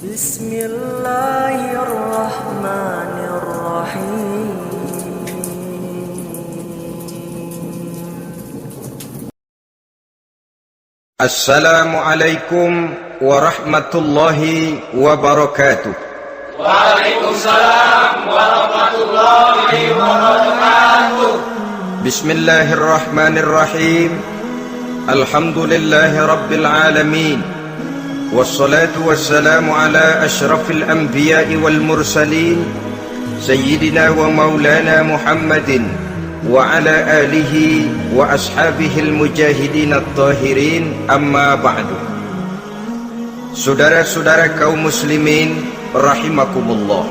Bismillahirrahmanirrahim. Assalamualaikum warahmatullahi wabarakatuh. Waalaikumsalam warahmatullahi wabarakatuh. Bismillahirrahmanirrahim. Alhamdulillahi rabbil alamin. Wassalatu wassalamu ala ashrafil anbiya'i wal mursalin Sayyidina wa maulana Muhammadin wa ala alihi wa ashabihil mujahidin at-tahirin, amma ba'du. Saudara-saudara kaum muslimin rahimakumullah,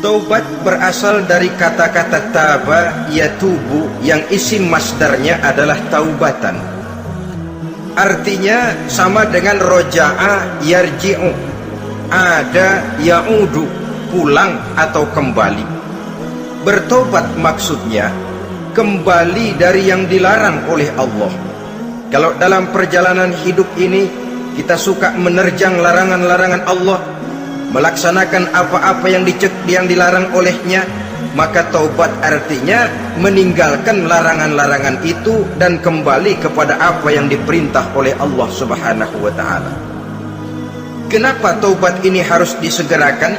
taubat berasal dari kata-kata taba yatubu yang isim masdarnya adalah taubatan. Artinya sama dengan roja'a yarji'u, ada ya'udu, pulang atau kembali. Bertobat maksudnya kembali dari yang dilarang oleh Allah. Kalau dalam perjalanan hidup ini kita suka menerjang larangan-larangan Allah, melaksanakan apa-apa yang dilarang olehnya, maka taubat artinya meninggalkan larangan-larangan itu dan kembali kepada apa yang diperintah oleh Allah Subhanahu wa ta'ala. Kenapa taubat ini harus disegerakan?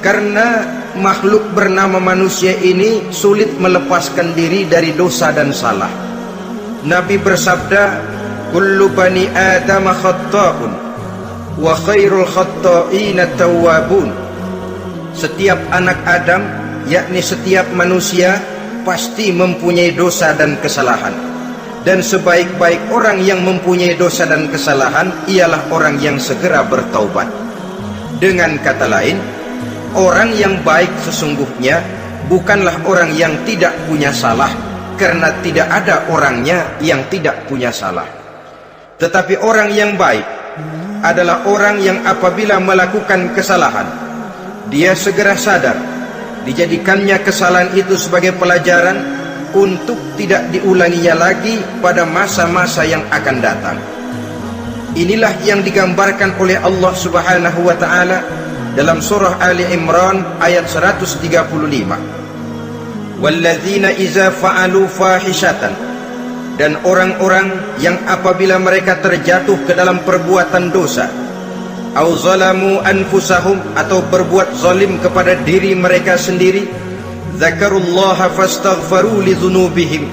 Karena makhluk bernama manusia ini sulit melepaskan diri dari dosa dan salah. Nabi bersabda, kullu bani adam khatta'un wa khairul khatta'ina tawwabun. Setiap anak Adam, yakni setiap manusia, pasti mempunyai dosa dan kesalahan, dan sebaik-baik orang yang mempunyai dosa dan kesalahan ialah orang yang segera bertaubat. Dengan kata lain, orang yang baik sesungguhnya bukanlah orang yang tidak punya salah, karena tidak ada orangnya yang tidak punya salah. Tetapi orang yang baik adalah orang yang apabila melakukan kesalahan, dia segera sadar, dijadikannya kesalahan itu sebagai pelajaran untuk tidak diulanginya lagi pada masa-masa yang akan datang. Inilah yang digambarkan oleh Allah Subhanahu wa ta'ala dalam surah Ali Imran ayat 135. Walladzina iza fa'alu fahishatan, dan orang-orang yang apabila mereka terjatuh ke dalam perbuatan dosa, au zalamu anfusahum, atau berbuat zalim kepada diri mereka sendiri, zakarullaha fastaghfaru lidzunubihim,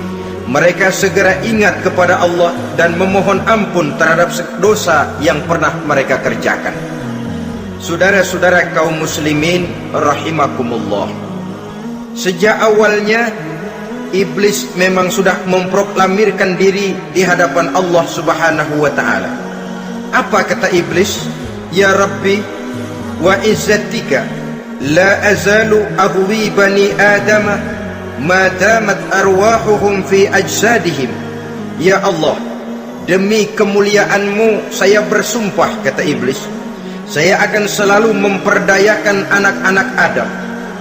mereka segera ingat kepada Allah dan memohon ampun terhadap dosa yang pernah mereka kerjakan. Saudara-saudara kaum muslimin rahimakumullah, sejak awalnya iblis memang sudah memproklamirkan diri di hadapan Allah Subhanahu wa ta'ala. Apa kata iblis? Ya Rabbi wa izzatika la azalu ahwi bani adama ma damat arwahuhum fi ajsadihim. Ya Allah, demi kemuliaanmu saya bersumpah, kata iblis, saya akan selalu memperdayakan anak-anak Adam,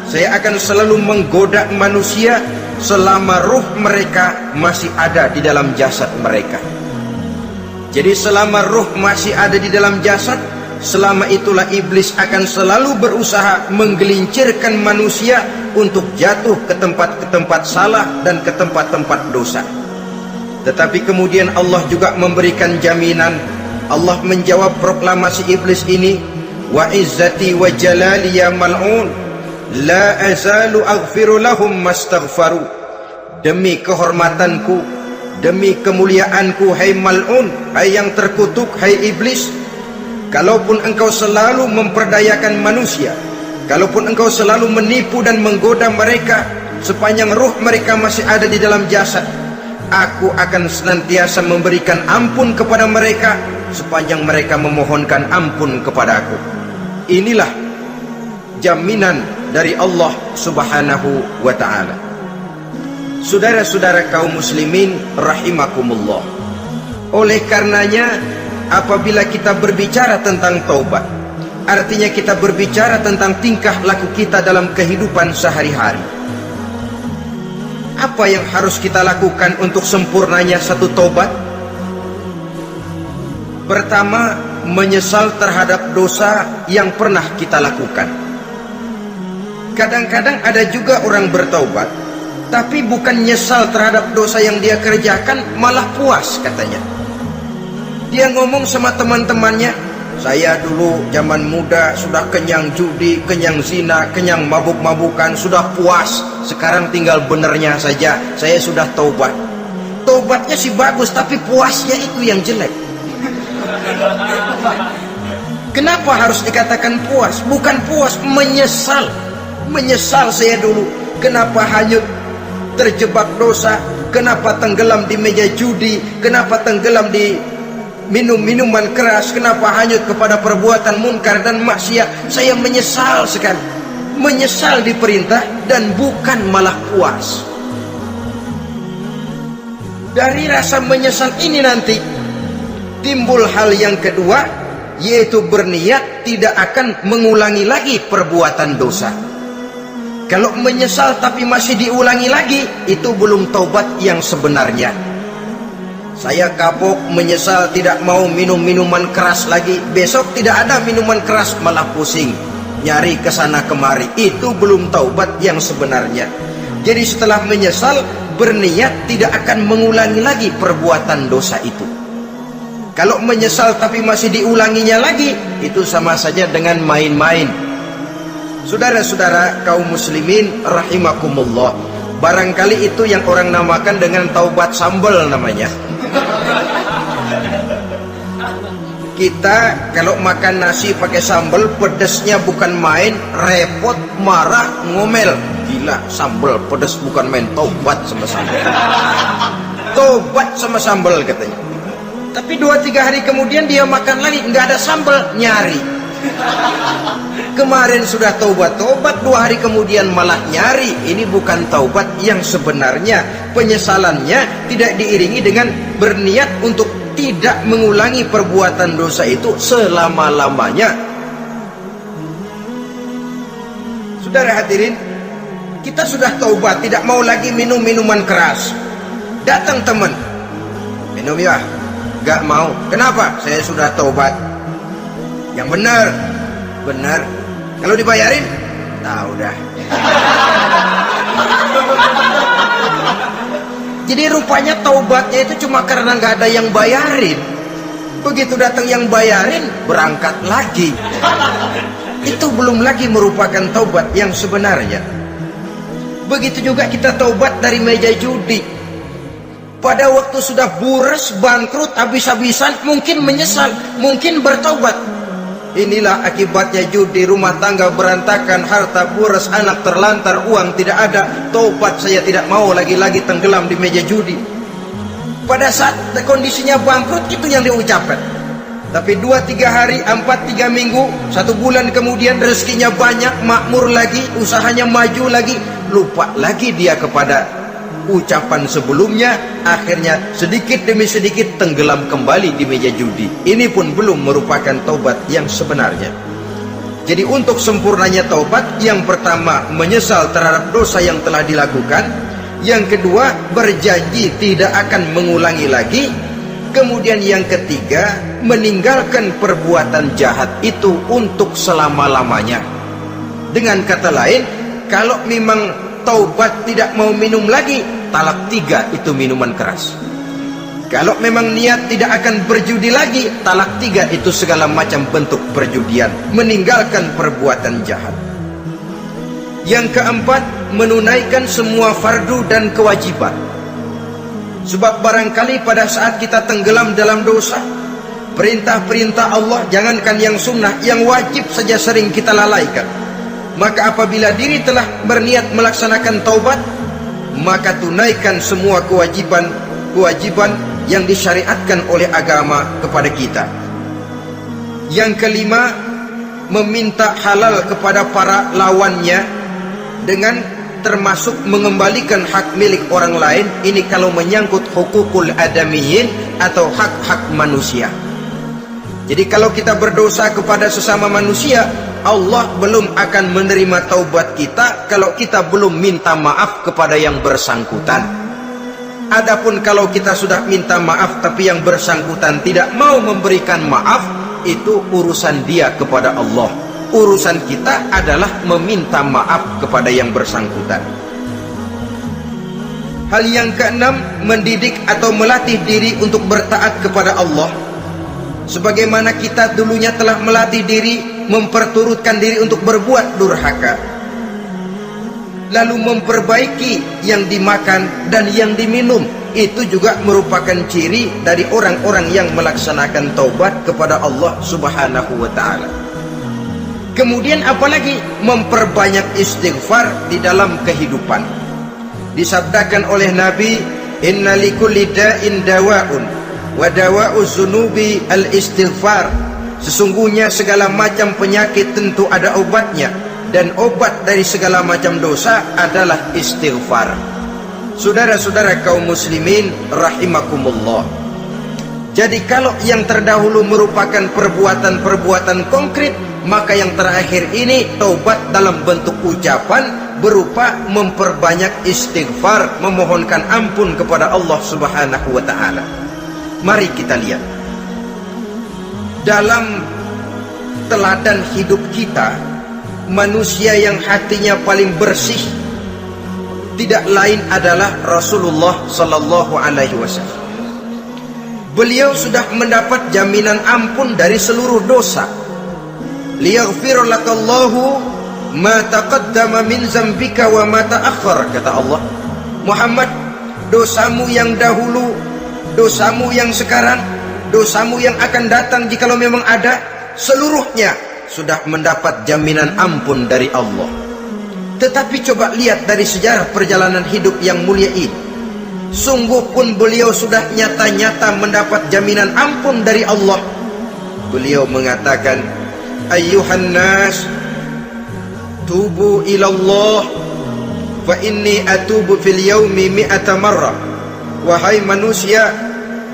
saya akan selalu menggoda manusia selama ruh mereka masih ada di dalam jasad mereka. Jadi selama ruh masih ada di dalam jasad, selama itulah iblis akan selalu berusaha menggelincirkan manusia untuk jatuh ke tempat-tempat salah dan ke tempat-tempat dosa. Tetapi kemudian Allah juga memberikan jaminan. Allah menjawab proklamasi iblis ini, wa izzati wa jalali ya mal'un la azalu aghfiru lahum mastaghfaru. Demi kehormatanku, demi kemuliaanku, hai mal'un, hai yang terkutuk, hai iblis, kalaupun engkau selalu memperdayakan manusia, kalaupun engkau selalu menipu dan menggoda mereka sepanjang ruh mereka masih ada di dalam jasad, aku akan senantiasa memberikan ampun kepada mereka sepanjang mereka memohonkan ampun kepadaku. Inilah jaminan dari Allah Subhanahu wa ta'ala. Saudara-saudara kaum muslimin rahimakumullah, oleh karenanya apabila kita berbicara tentang taubat, artinya kita berbicara tentang tingkah laku kita dalam kehidupan sehari-hari. Apa yang harus kita lakukan untuk sempurnanya satu taubat? Pertama, menyesal terhadap dosa yang pernah kita lakukan. Kadang-kadang ada juga orang bertaubat, tapi bukan nyesal terhadap dosa yang dia kerjakan, malah puas katanya. Dia ngomong sama teman-temannya, saya dulu zaman muda sudah kenyang judi, kenyang zina, kenyang mabuk-mabukan, sudah puas. Sekarang tinggal benernya saja, saya sudah taubat. Taubatnya sih bagus, tapi puasnya itu yang jelek. Kenapa harus dikatakan puas? Bukan puas, menyesal. Menyesal saya dulu, kenapa hanyut terjebak dosa, kenapa tenggelam di meja judi, kenapa tenggelam di minum-minuman keras, kenapa hanyut kepada perbuatan munkar dan maksiat. Saya menyesal sekali. Menyesal diperintah dan bukan malah puas. Dari rasa menyesal ini nanti timbul hal yang kedua, yaitu berniat tidak akan mengulangi lagi perbuatan dosa. Kalau menyesal tapi masih diulangi lagi, itu belum taubat yang sebenarnya. Saya kapok, menyesal, tidak mau minum minuman keras lagi. Besok tidak ada minuman keras, malah pusing, nyari kesana kemari. Itu belum taubat yang sebenarnya. Jadi setelah menyesal, berniat tidak akan mengulangi lagi perbuatan dosa itu. Kalau menyesal tapi masih diulanginya lagi, itu sama saja dengan main-main. Saudara-saudara kaum muslimin rahimakumullah, barangkali itu yang orang namakan dengan taubat sambal namanya. Kita kalau makan nasi pakai sambal, pedesnya bukan main, repot, marah, ngomel. Gila, sambal pedes bukan main, taubat sama sambal. Taubat sama sambal katanya. Tapi 2-3 hari kemudian dia makan lagi, nggak ada sambal, nyari. Kemarin sudah taubat, 2 hari kemudian malah nyari. Ini bukan taubat yang sebenarnya. Penyesalannya tidak diiringi dengan berniat untuk tidak mengulangi perbuatan dosa itu selama-lamanya. Saudara hadirin, kita sudah taubat, tidak mau lagi minum minuman keras. Datang teman, minum ya? Gak mau. Kenapa? Saya sudah taubat. Yang benar, benar. Kalau dibayarin, tahu dah. Jadi rupanya taubatnya itu cuma karena nggak ada yang bayarin. Begitu datang yang bayarin, berangkat lagi. Itu belum lagi merupakan taubat yang sebenarnya. Begitu juga kita taubat dari meja judi. Pada waktu sudah buras, bangkrut, habis-habisan, mungkin menyesal, mungkin bertaubat. Inilah akibatnya judi, rumah tangga berantakan, harta buras, anak terlantar, uang tidak ada. Taubat saya tidak mau lagi-lagi tenggelam di meja judi. Pada saat kondisinya bangkrut, itu yang diucapkan. Tapi 2-3 hari, 4-3 minggu, 1 bulan kemudian rezekinya banyak, makmur lagi, usahanya maju lagi, lupa lagi dia kepada ucapan sebelumnya. Akhirnya sedikit demi sedikit tenggelam kembali di meja judi. Ini pun belum merupakan taubat yang sebenarnya. Jadi untuk sempurnanya taubat, yang pertama menyesal terhadap dosa yang telah dilakukan, yang kedua berjanji tidak akan mengulangi lagi, kemudian yang ketiga meninggalkan perbuatan jahat itu untuk selama-lamanya. Dengan kata lain, kalau memang taubat tidak mau minum lagi, talak 3 itu minuman keras. Kalau memang niat tidak akan berjudi lagi, talak 3 itu segala macam bentuk perjudian, meninggalkan perbuatan jahat. Yang keempat, menunaikan semua fardu dan kewajiban. Sebab barangkali pada saat kita tenggelam dalam dosa, perintah-perintah Allah, jangankan yang sunnah, yang wajib saja sering kita lalaikan. Maka apabila diri telah berniat melaksanakan taubat, maka tunaikan semua kewajiban yang disyariatkan oleh agama kepada kita. Yang kelima, meminta halal kepada para lawannya dengan termasuk mengembalikan hak milik orang lain. Ini kalau menyangkut hukukul adamiyin atau hak-hak manusia. Jadi kalau kita berdosa kepada sesama manusia, Allah belum akan menerima taubat kita kalau kita belum minta maaf kepada yang bersangkutan. Adapun kalau kita sudah minta maaf tapi yang bersangkutan tidak mau memberikan maaf, itu urusan dia kepada Allah. Urusan kita adalah meminta maaf kepada yang bersangkutan. Hal yang keenam, mendidik atau melatih diri untuk bertaat kepada Allah. Sebagaimana kita dulunya telah melatih diri, memperturutkan diri untuk berbuat durhaka, lalu memperbaiki yang dimakan dan yang diminum. Itu juga merupakan ciri dari orang-orang yang melaksanakan taubat kepada Allah Subhanahu wa ta'ala. Kemudian apalagi? Memperbanyak istighfar di dalam kehidupan. Disabdakan oleh Nabi, inna likulli da'in dawa'un wa dawa'u zunubi al-istighfar. Sesungguhnya segala macam penyakit tentu ada obatnya, dan obat dari segala macam dosa adalah istighfar. Saudara-saudara kaum muslimin rahimakumullah. Jadi kalau yang terdahulu merupakan perbuatan-perbuatan konkret, maka yang terakhir ini taubat dalam bentuk ucapan berupa memperbanyak istighfar, memohonkan ampun kepada Allah Subhanahu wa ta'ala. Mari kita lihat dalam teladan hidup kita, manusia yang hatinya paling bersih tidak lain adalah Rasulullah sallallahu alaihi wasallam. Beliau sudah mendapat jaminan ampun dari seluruh dosa. Liyaghfir lakallahu ma taqaddama min zambika wa ma ta'akhkhar, kata Allah. Muhammad, dosamu yang dahulu, dosamu yang sekarang, dosamu yang akan datang jikalau memang ada, seluruhnya sudah mendapat jaminan ampun dari Allah. Tetapi coba lihat dari sejarah perjalanan hidup yang mulia ini, sungguh pun beliau sudah nyata-nyata mendapat jaminan ampun dari Allah. Beliau mengatakan, ayyuhan nas tubu ilallah fa inni atubu fil yaumi mi'ata marrah. Wahai manusia,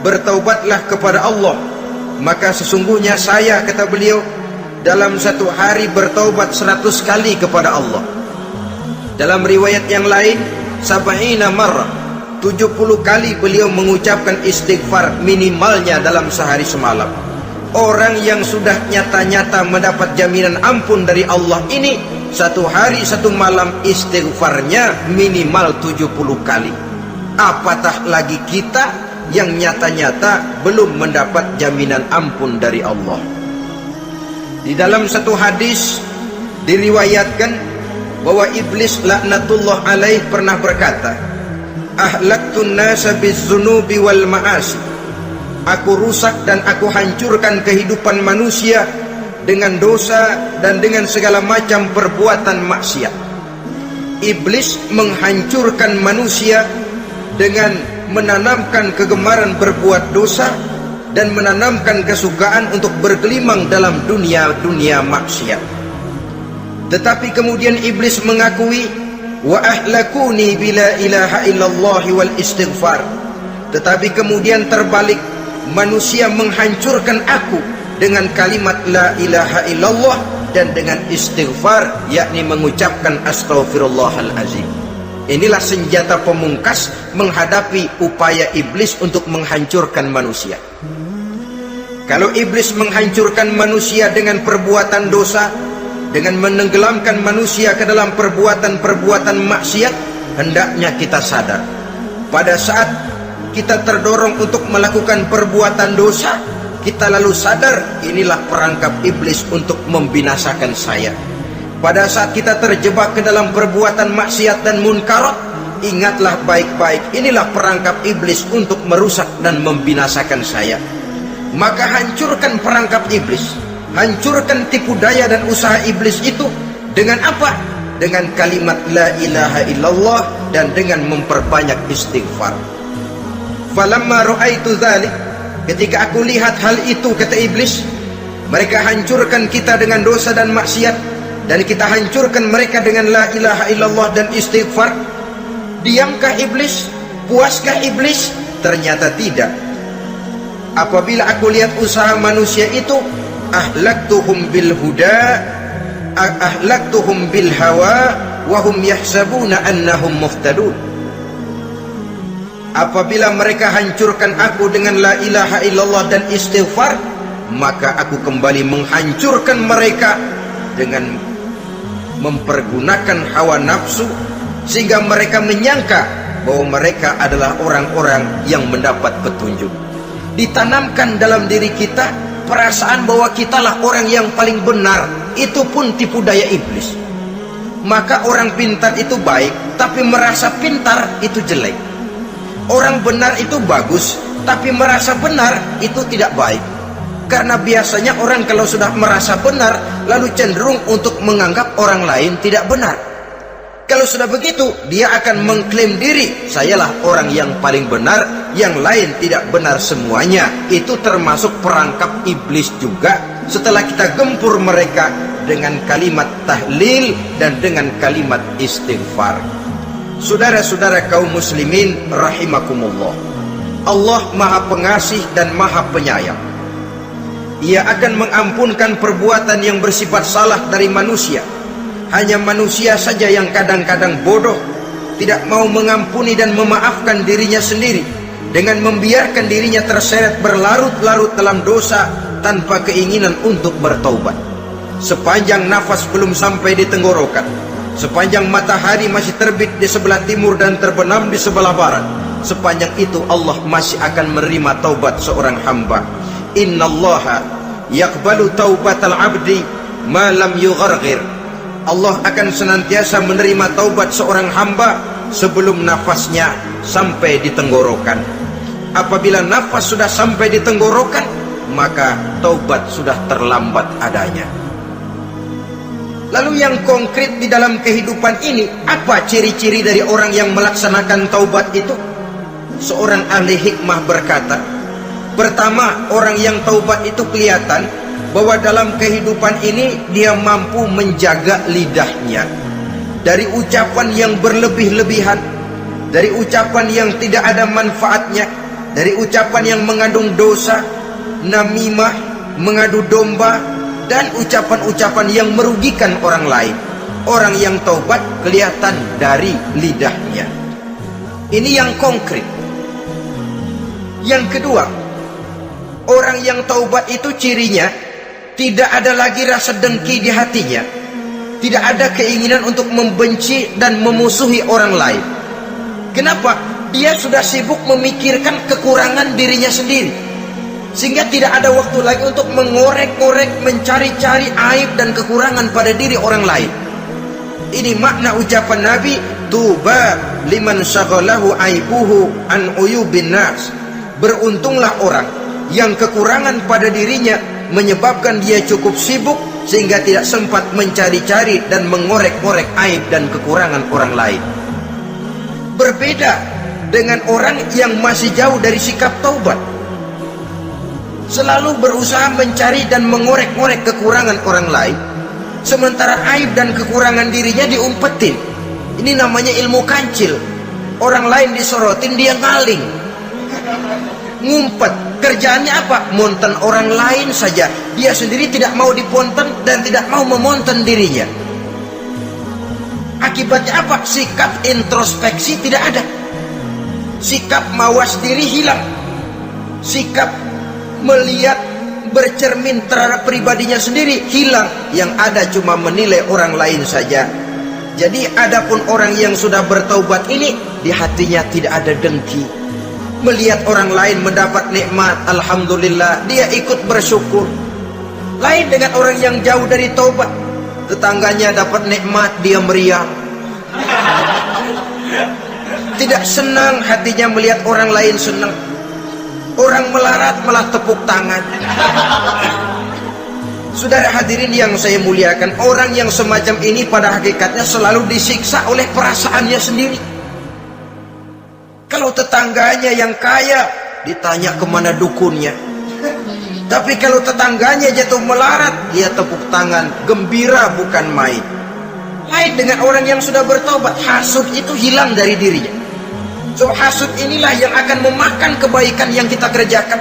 bertaubatlah kepada Allah, maka sesungguhnya saya, kata beliau, dalam satu hari bertaubat 100 kali kepada Allah. Dalam riwayat yang lain, sab'ina marrah, 70 kali beliau mengucapkan istighfar minimalnya dalam sehari semalam. Orang yang sudah nyata-nyata mendapat jaminan ampun dari Allah ini, satu hari satu malam istighfarnya minimal 70 kali. Apatah lagi kita yang nyata-nyata belum mendapat jaminan ampun dari Allah. Di dalam satu hadis diriwayatkan bahwa iblis laknatullah alaih pernah berkata, ahlaktun nasa bizzunubi wal ma'asi. Aku rusak dan aku hancurkan kehidupan manusia dengan dosa dan dengan segala macam perbuatan maksiat. Iblis menghancurkan manusia dengan menanamkan kegemaran berbuat dosa dan menanamkan kesukaan untuk bergelimang dalam dunia maksiat. Tetapi kemudian iblis mengakui, wa ahlakuni bila ilaha illallah wal istighfar. Tetapi kemudian terbalik, manusia menghancurkan aku dengan kalimat la ilaha illallah dan dengan istighfar, yakni mengucapkan astaghfirullahalazim. Inilah senjata pemungkas menghadapi upaya iblis untuk menghancurkan manusia. Kalau iblis menghancurkan manusia dengan perbuatan dosa, dengan menenggelamkan manusia ke dalam perbuatan-perbuatan maksiat, hendaknya kita sadar, pada saat kita terdorong untuk melakukan perbuatan dosa, kita lalu sadar, inilah perangkap iblis untuk membinasakan saya. Pada saat kita terjebak ke dalam perbuatan maksiat dan munkarat, ingatlah baik-baik, inilah perangkap iblis untuk merusak dan membinasakan saya. Maka hancurkan perangkap iblis, hancurkan tipu daya dan usaha iblis itu dengan apa? Dengan kalimat la ilaha illallah dan dengan memperbanyak istighfar. Falamma ra'aitu dzalik, ketika aku lihat hal itu, kata iblis, mereka hancurkan kita dengan dosa dan maksiat, dan kita hancurkan mereka dengan la ilaha illallah dan istighfar. Diamkah iblis? Puaskah iblis? Ternyata tidak. Apabila aku lihat usaha manusia itu, ahlaktuhum bil huda, ahlaktuhum bil hawa, wahum yahsabuna annahum muhtadun. Apabila mereka hancurkan aku dengan la ilaha illallah dan istighfar, maka aku kembali menghancurkan mereka dengan mempergunakan hawa nafsu, sehingga mereka menyangka bahwa mereka adalah orang-orang yang mendapat petunjuk. Ditanamkan dalam diri kita perasaan bahwa kitalah orang yang paling benar, itu pun tipu daya iblis. Maka orang pintar itu baik, tapi merasa pintar itu jelek. Orang benar itu bagus, tapi merasa benar itu tidak baik. Karena biasanya orang kalau sudah merasa benar, lalu cenderung untuk menganggap orang lain tidak benar. Kalau sudah begitu, dia akan mengklaim diri, sayalah orang yang paling benar, yang lain tidak benar semuanya. Itu termasuk perangkap iblis juga, setelah kita gempur mereka dengan kalimat tahlil dan dengan kalimat istighfar. Saudara-saudara kaum muslimin rahimakumullah, Allah Maha Pengasih dan Maha Penyayang. Ia akan mengampunkan perbuatan yang bersifat salah dari manusia. Hanya manusia saja yang kadang-kadang bodoh, tidak mau mengampuni dan memaafkan dirinya sendiri, dengan membiarkan dirinya terseret berlarut-larut dalam dosa tanpa keinginan untuk bertaubat. Sepanjang nafas belum sampai di tenggorokan, sepanjang matahari masih terbit di sebelah timur dan terbenam di sebelah barat, sepanjang itu Allah masih akan menerima taubat seorang hamba. Innallaha yaqbalu taubatal abdi ma lam yugharghir. Allah akan senantiasa menerima taubat seorang hamba sebelum nafasnya sampai di tenggorokan. Apabila nafas sudah sampai di tenggorokan, maka taubat sudah terlambat adanya. Lalu yang konkret di dalam kehidupan ini, apa ciri-ciri dari orang yang melaksanakan taubat itu? Seorang ahli hikmah berkata, pertama, orang yang taubat itu kelihatan bahwa dalam kehidupan ini dia mampu menjaga lidahnya dari ucapan yang berlebih-lebihan, dari ucapan yang tidak ada manfaatnya, dari ucapan yang mengandung dosa, namimah, mengadu domba, dan ucapan-ucapan yang merugikan orang lain. Orang yang taubat kelihatan dari lidahnya. Ini yang konkret. Yang kedua, orang yang taubat itu cirinya tidak ada lagi rasa dengki di hatinya, tidak ada keinginan untuk membenci dan memusuhi orang lain. Kenapa? Dia sudah sibuk memikirkan kekurangan dirinya sendiri, sehingga tidak ada waktu lagi untuk mengorek-ngorek, mencari-cari aib dan kekurangan pada diri orang lain. Ini makna ucapan Nabi, tuba liman syaghalahu aibuhu an uyubin nas. Beruntunglah orang yang kekurangan pada dirinya menyebabkan dia cukup sibuk sehingga tidak sempat mencari-cari dan mengorek-ngorek aib dan kekurangan orang lain. Berbeda dengan orang yang masih jauh dari sikap taubat, selalu berusaha mencari dan mengorek-ngorek kekurangan orang lain, sementara aib dan kekurangan dirinya diumpetin. Ini namanya ilmu kancil. Orang lain disorotin, dia ngaling, ngumpet. Kerjaannya apa? Monten orang lain saja. Dia sendiri tidak mau diponten dan tidak mau memonten dirinya. Akibatnya apa? Sikap introspeksi tidak ada, sikap mawas diri hilang, sikap melihat bercermin terhadap pribadinya sendiri hilang. Yang ada cuma menilai orang lain saja. Jadi adapun orang yang sudah bertaubat ini, di hatinya tidak ada dengki. Melihat orang lain mendapat nikmat, alhamdulillah, dia ikut bersyukur. Lain dengan orang yang jauh dari taubat, tetangganya dapat nikmat, dia meriang, tidak senang hatinya melihat orang lain senang. Orang melarat malah tepuk tangan. Saudara hadirin yang saya muliakan, orang yang semacam ini pada hakikatnya selalu disiksa oleh perasaannya sendiri. Kalau tetangganya yang kaya, ditanya kemana dukunnya. Tapi kalau tetangganya jatuh melarat, dia tepuk tangan, gembira bukan main. Lain dengan orang yang sudah bertobat, hasud itu hilang dari dirinya. So hasud inilah yang akan memakan kebaikan yang kita kerjakan.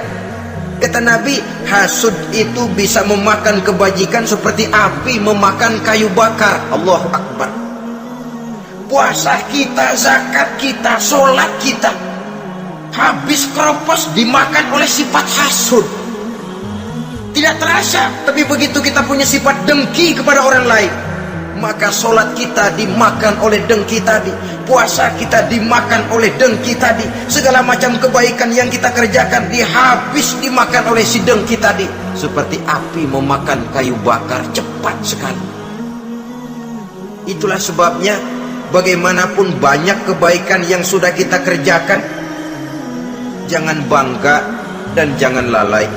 Kata Nabi, hasud itu bisa memakan kebajikan seperti api memakan kayu bakar. Allahu Akbar. Puasa kita, zakat kita, sholat kita, habis keropos dimakan oleh sifat hasud. Tidak terasa, tapi begitu kita punya sifat dengki kepada orang lain, maka sholat kita dimakan oleh dengki tadi, puasa kita dimakan oleh dengki tadi, segala macam kebaikan yang kita kerjakan dimakan oleh si dengki tadi. Seperti api memakan kayu bakar, cepat sekali. Itulah sebabnya bagaimanapun banyak kebaikan yang sudah kita kerjakan, jangan bangga dan jangan lalai.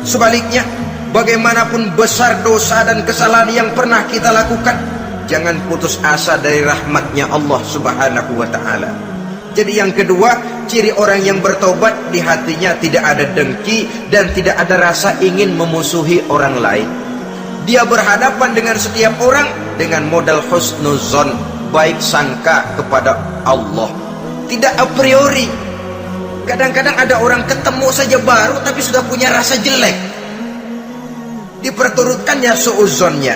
Sebaliknya, bagaimanapun besar dosa dan kesalahan yang pernah kita lakukan, jangan putus asa dari rahmatnya Allah Subhanahu wa ta'ala. Jadi yang kedua, ciri orang yang bertobat, di hatinya tidak ada dengki dan tidak ada rasa ingin memusuhi orang lain. Dia berhadapan dengan setiap orang dengan modal husnuzon, baik sangka kepada Allah, tidak a priori. Kadang-kadang ada orang ketemu saja baru tapi sudah punya rasa jelek, diperturutkannya suuzonnya.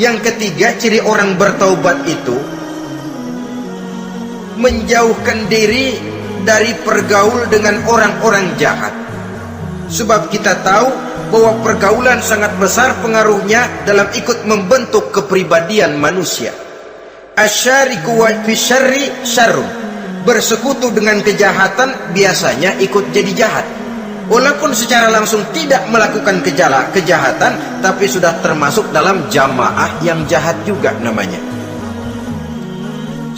Yang ketiga, ciri orang bertaubat itu menjauhkan diri dari pergaul dengan orang-orang jahat. Sebab kita tahu bahwa pergaulan sangat besar pengaruhnya dalam ikut membentuk kepribadian manusia. Asyariku wa fi syarri syarrun. Bersekutu dengan kejahatan biasanya ikut jadi jahat. Walaupun secara langsung tidak melakukan kejahatan, tapi sudah termasuk dalam jamaah yang jahat juga namanya.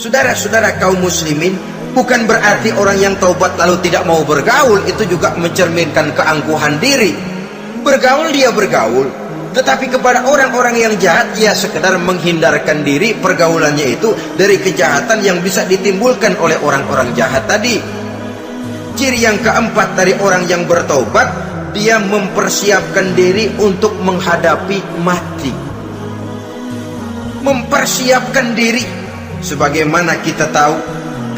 Saudara-saudara kaum muslimin, bukan berarti orang yang taubat lalu tidak mau bergaul itu juga mencerminkan keangkuhan diri. Bergaul dia bergaul, tetapi kepada orang-orang yang jahat ia sekedar menghindarkan diri pergaulannya itu dari kejahatan yang bisa ditimbulkan oleh orang-orang jahat tadi. Ciri yang keempat dari orang yang bertaubat, dia mempersiapkan diri untuk menghadapi mati. Mempersiapkan diri. Sebagaimana kita tahu,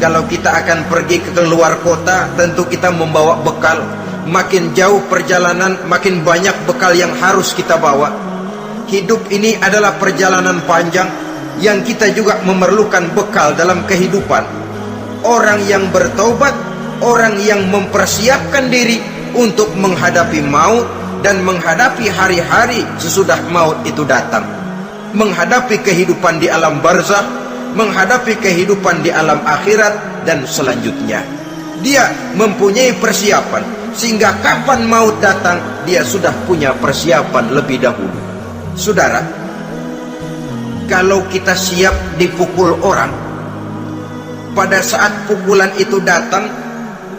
kalau kita akan pergi ke luar kota, tentu kita membawa bekal. Makin jauh perjalanan, makin banyak bekal yang harus kita bawa. Hidup ini adalah perjalanan panjang yang kita juga memerlukan bekal dalam kehidupan. Orang yang bertaubat, orang yang mempersiapkan diri untuk menghadapi maut dan menghadapi hari-hari sesudah maut itu datang, menghadapi kehidupan di alam barzakh, menghadapi kehidupan di alam akhirat dan selanjutnya. Dia mempunyai persiapan sehingga kapan maut datang dia sudah punya persiapan lebih dahulu. Saudara, kalau kita siap dipukul orang, pada saat pukulan itu datang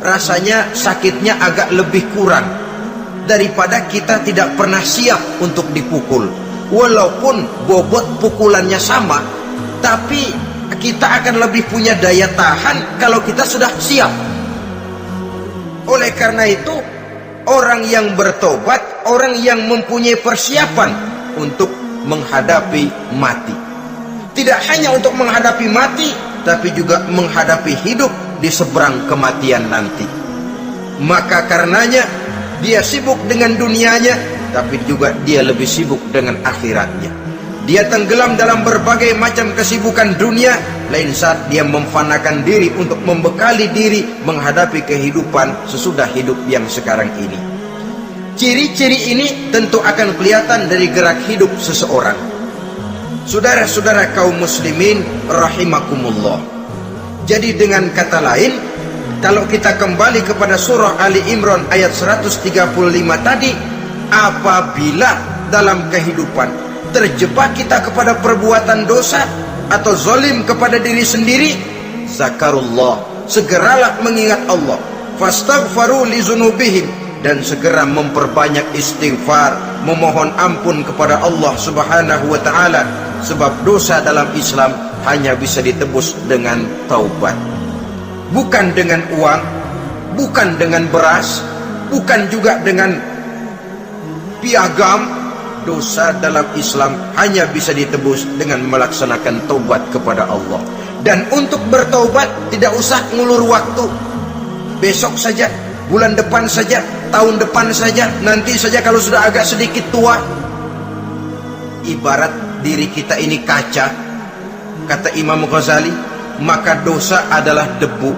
rasanya sakitnya agak lebih kurang daripada kita tidak pernah siap untuk dipukul. Walaupun bobot pukulannya sama, tapi kita akan lebih punya daya tahan kalau kita sudah siap. Oleh karena itu, orang yang bertobat, orang yang mempunyai persiapan untuk menghadapi mati. Tidak hanya untuk menghadapi mati, tapi juga menghadapi hidup di seberang kematian nanti. Maka karenanya dia sibuk dengan dunianya, tapi juga dia lebih sibuk dengan akhiratnya. Dia tenggelam dalam berbagai macam kesibukan dunia, lain saat dia memfanakan diri untuk membekali diri menghadapi kehidupan sesudah hidup yang sekarang ini. Ciri-ciri ini tentu akan kelihatan dari gerak hidup seseorang. Saudara-saudara kaum muslimin rahimakumullah. Jadi dengan kata lain, kalau kita kembali kepada surah Ali Imran ayat 135 tadi, apabila dalam kehidupan terjebak kita kepada perbuatan dosa atau zalim kepada diri sendiri, zakarullah, segeralah mengingat Allah, fastaghfaru li dzunubihim, dan segera memperbanyak istighfar, memohon ampun kepada Allah Subhanahu wa taala, sebab dosa dalam Islam hanya bisa ditebus dengan taubat. Bukan dengan uang, bukan dengan beras, bukan juga dengan piagam. Dosa dalam Islam hanya bisa ditebus dengan melaksanakan taubat kepada Allah. Dan untuk bertaubat tidak usah ngulur waktu. Besok saja, bulan depan saja, tahun depan saja, nanti saja kalau sudah agak sedikit tua. Ibarat diri kita ini kaca, kata Imam Ghazali, maka dosa adalah debu.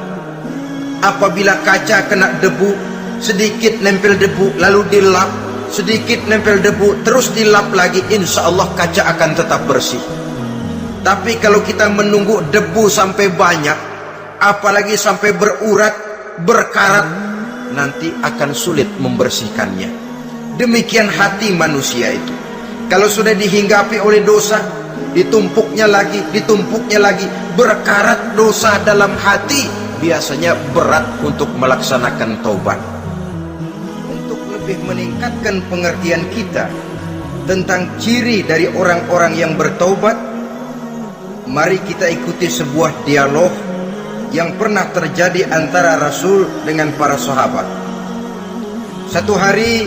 Apabila kaca kena debu, sedikit nempel debu lalu dilap, sedikit nempel debu, terus dilap lagi, insya Allah kaca akan tetap bersih. Tapi kalau kita menunggu debu sampai banyak, apalagi sampai berurat, berkarat, nanti akan sulit membersihkannya. Demikian hati manusia itu. Kalau sudah dihinggapi oleh dosa, ditumpuknya lagi, berkarat dosa dalam hati, biasanya berat untuk melaksanakan taubat. Untuk lebih meningkatkan pengertian kita tentang ciri dari orang-orang yang bertaubat, mari kita ikuti sebuah dialog yang pernah terjadi antara Rasul dengan para sahabat. Satu hari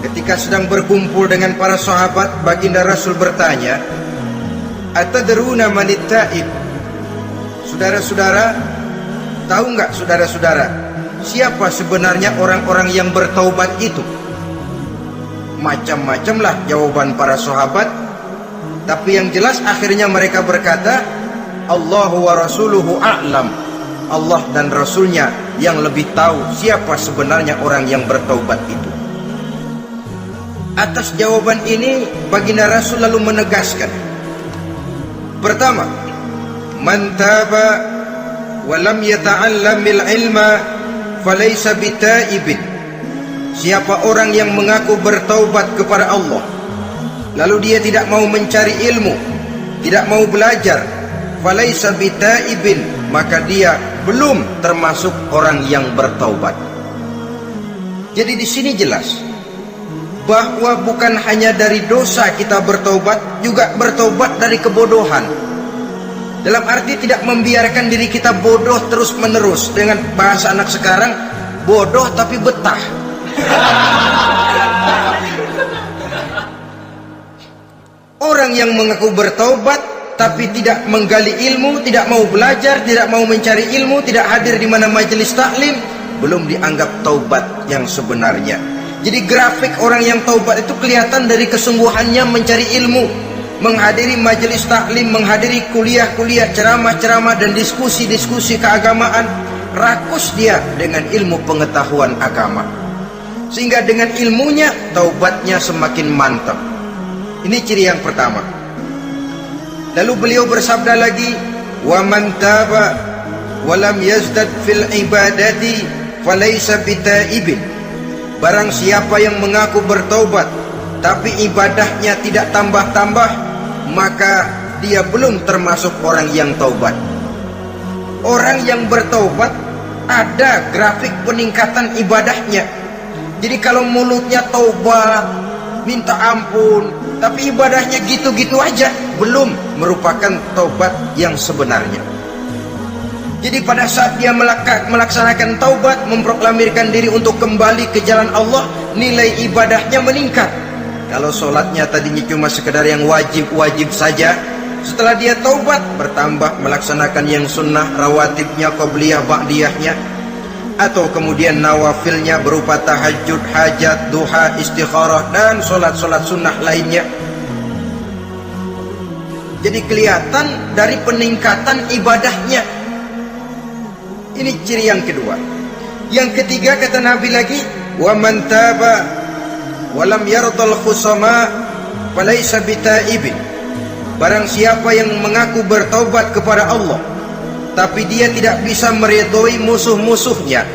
ketika sedang berkumpul dengan para sahabat, baginda Rasul bertanya, "Atadruna manit taib?" Saudara-saudara, tahu nggak saudara-saudara, siapa sebenarnya orang-orang yang bertaubat itu? Macam-macamlah jawaban para sahabat, tapi yang jelas akhirnya mereka berkata, Allahu wa rasuluhu a'lam. Allah dan Rasulnya yang lebih tahu siapa sebenarnya orang yang bertaubat itu. Atas jawaban ini, baginda Rasul lalu menegaskan, pertama, man taba wa lam yata'allamil ilma falaysa bitaibin. Siapa orang yang mengaku bertaubat kepada Allah, lalu dia tidak mau mencari ilmu, tidak mau belajar, falaysa bitaibin, maka dia belum termasuk orang yang bertaubat. Jadi di sini jelas bahwa bukan hanya dari dosa kita bertaubat, juga bertaubat dari kebodohan. Dalam arti tidak membiarkan diri kita bodoh terus menerus. Dengan bahasa anak sekarang, bodoh tapi betah. Orang yang mengaku bertaubat tapi tidak menggali ilmu, tidak mau belajar, tidak mau mencari ilmu, tidak hadir di mana majelis taklim, belum dianggap taubat yang sebenarnya. Jadi grafik orang yang taubat itu kelihatan dari kesungguhannya mencari ilmu, menghadiri majelis taklim, menghadiri kuliah-kuliah, ceramah-ceramah dan diskusi-diskusi keagamaan. Rakus dia dengan ilmu pengetahuan agama, sehingga dengan ilmunya taubatnya semakin mantap. Ini ciri yang pertama. Lalu beliau bersabda lagi, wa man taba wa lam yazdad fil ibadati falaysa bitaibin. Barang siapa yang mengaku bertaubat tapi ibadahnya tidak tambah-tambah, maka dia belum termasuk orang yang taubat. Orang yang bertaubat ada grafik peningkatan ibadahnya. Jadi kalau mulutnya taubat, minta ampun, tapi ibadahnya gitu-gitu aja, belum merupakan taubat yang sebenarnya. Jadi pada saat dia melaksanakan taubat, memproklamirkan diri untuk kembali ke jalan Allah, nilai ibadahnya meningkat. Kalau sholatnya tadinya cuma sekedar yang wajib-wajib saja, setelah dia taubat bertambah melaksanakan yang sunnah, rawatibnya, qobliyah, ba'diyahnya, atau kemudian nawafilnya berupa tahajud, hajat, duha, istikharah, dan sholat-sholat sunnah lainnya. Jadi kelihatan dari peningkatan ibadahnya. Ini ciri yang kedua. Yang ketiga kata Nabi lagi, wa man taba wa lam yardal khusama falaysa bitaibin. Barang siapa yang mengaku bertaubat kepada Allah tapi dia tidak bisa meridhoi musuh-musuhnya,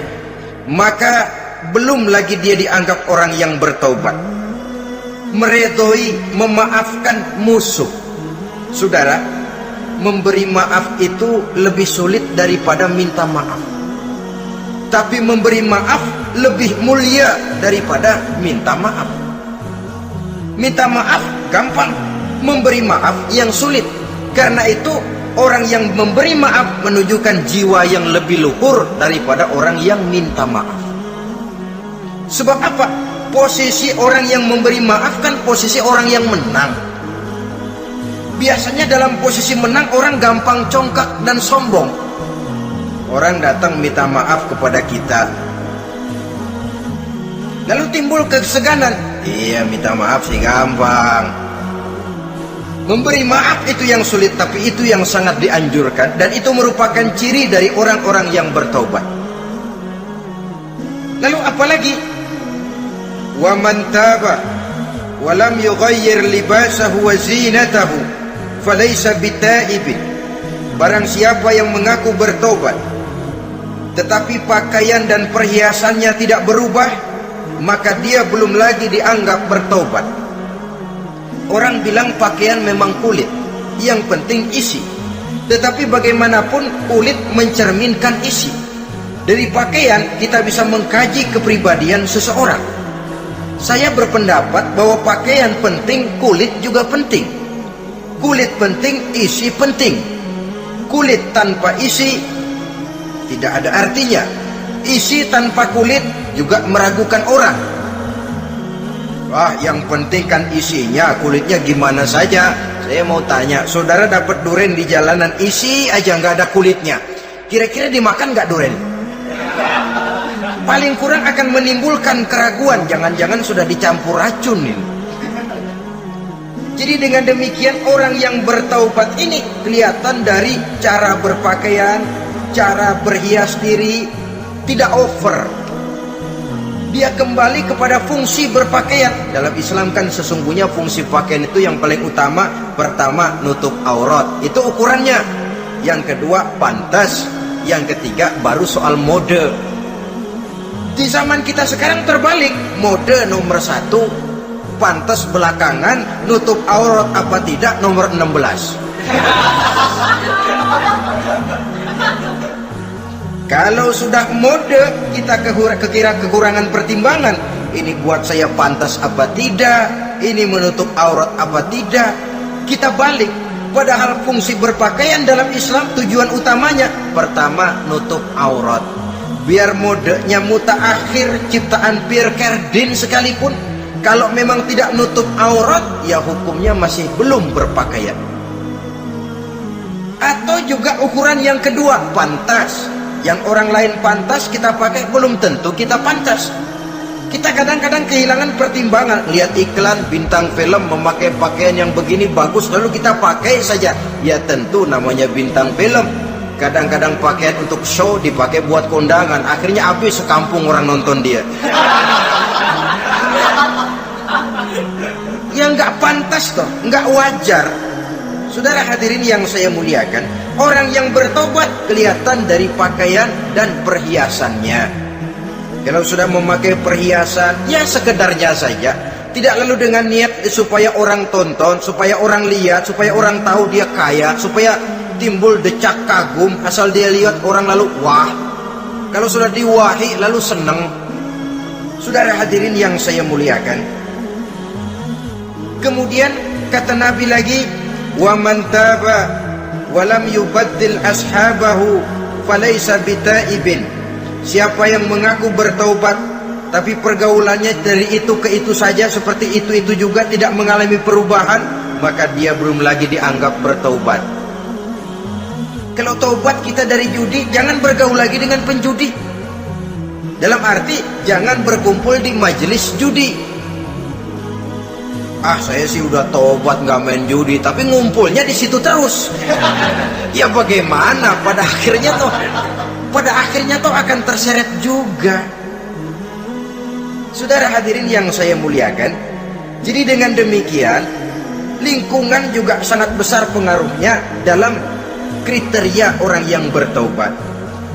maka belum lagi dia dianggap orang yang bertaubat. Meridhoi, memaafkan musuh. Saudara, memberi maaf itu lebih sulit daripada minta maaf. Tapi memberi maaf lebih mulia daripada minta maaf. Minta maaf gampang, memberi maaf yang sulit. Karena itu orang yang memberi maaf menunjukkan jiwa yang lebih luhur daripada orang yang minta maaf. Sebab apa? Posisi orang yang memberi maaf kan posisi orang yang menang. Biasanya dalam posisi menang orang gampang congkak dan sombong. Orang datang minta maaf kepada kita, lalu timbul keseganan. Iya, minta maaf sih gampang. Memberi maaf itu yang sulit, tapi itu yang sangat dianjurkan, dan itu merupakan ciri dari orang-orang yang bertaubat. Lalu apalagi? wa man taba wa lam yughayyir libasahu wa zinatahu falaysa bitaibin. Barang siapa yang mengaku bertobat tetapi pakaian dan perhiasannya tidak berubah, maka dia belum lagi dianggap bertobat. Orang bilang pakaian memang kulit, yang penting isi. Tetapi bagaimanapun kulit mencerminkan isi. Dari pakaian kita bisa mengkaji kepribadian seseorang. Saya berpendapat bahwa pakaian penting, kulit juga penting. Kulit penting, isi penting. Kulit tanpa isi tidak ada artinya. Isi tanpa kulit juga meragukan orang. Wah, yang penting kan isinya, kulitnya gimana saja. Saya mau tanya, saudara dapat duren di jalanan, isi aja nggak ada kulitnya, kira-kira dimakan nggak duren? Paling kurang akan menimbulkan keraguan, jangan-jangan sudah dicampur racun ini. Jadi dengan demikian orang yang bertaubat ini kelihatan dari cara berpakaian, cara berhias diri, tidak over. Dia kembali kepada fungsi berpakaian. Dalam Islam kan sesungguhnya fungsi pakaian itu yang paling utama. Pertama, nutup aurat, itu ukurannya. Yang kedua, pantas. Yang ketiga, baru soal mode. Di zaman kita sekarang terbalik. Mode nomor 1, pantas belakangan, nutup aurat apa tidak nomor 16. Kalau sudah mode, kita kekira kekurangan pertimbangan. Ini buat saya pantas apa tidak, ini menutup aurat apa tidak. Kita balik. Padahal fungsi berpakaian dalam Islam tujuan utamanya, pertama nutup aurat. Biar modenya mutaakhir, ciptaan Pierre Cardin sekalipun, kalau memang tidak nutup aurat, ya hukumnya masih belum berpakaian. Atau juga ukuran yang kedua, pantas. Yang orang lain pantas kita pakai, belum tentu kita pantas. Kita kadang-kadang kehilangan pertimbangan. Lihat iklan bintang film memakai pakaian yang begini bagus, lalu kita pakai saja. Ya tentu namanya bintang film. Kadang-kadang pakaian untuk show dipakai buat kondangan, akhirnya habis sekampung orang nonton dia. Ya nggak pantas toh, nggak wajar. Saudara hadirin yang saya muliakan, orang yang bertobat kelihatan dari pakaian dan perhiasannya. Kalau sudah memakai perhiasan, ya sekedarnya saja. Tidak lalu dengan niat supaya orang tonton, supaya orang lihat, supaya orang tahu dia kaya, supaya timbul decak kagum, asal dia lihat orang lalu wah. Kalau sudah diwahi lalu senang. Saudara hadirin yang saya muliakan, kemudian kata Nabi lagi, wa man taba wa lam yubaddil ashabahu falaysa bitaibin. Siapa yang mengaku bertaubat tapi pergaulannya dari itu ke itu saja, seperti itu juga, tidak mengalami perubahan, maka dia belum lagi dianggap bertaubat. Kalau taubat kita dari judi, jangan bergaul lagi dengan penjudi. Dalam arti jangan berkumpul di majelis judi. Ah, saya sih udah tobat nggak main judi, tapi ngumpulnya di situ terus. Ya bagaimana? Pada akhirnya toh akan terseret juga. Saudara hadirin yang saya muliakan, jadi dengan demikian lingkungan juga sangat besar pengaruhnya dalam kriteria orang yang bertaubat.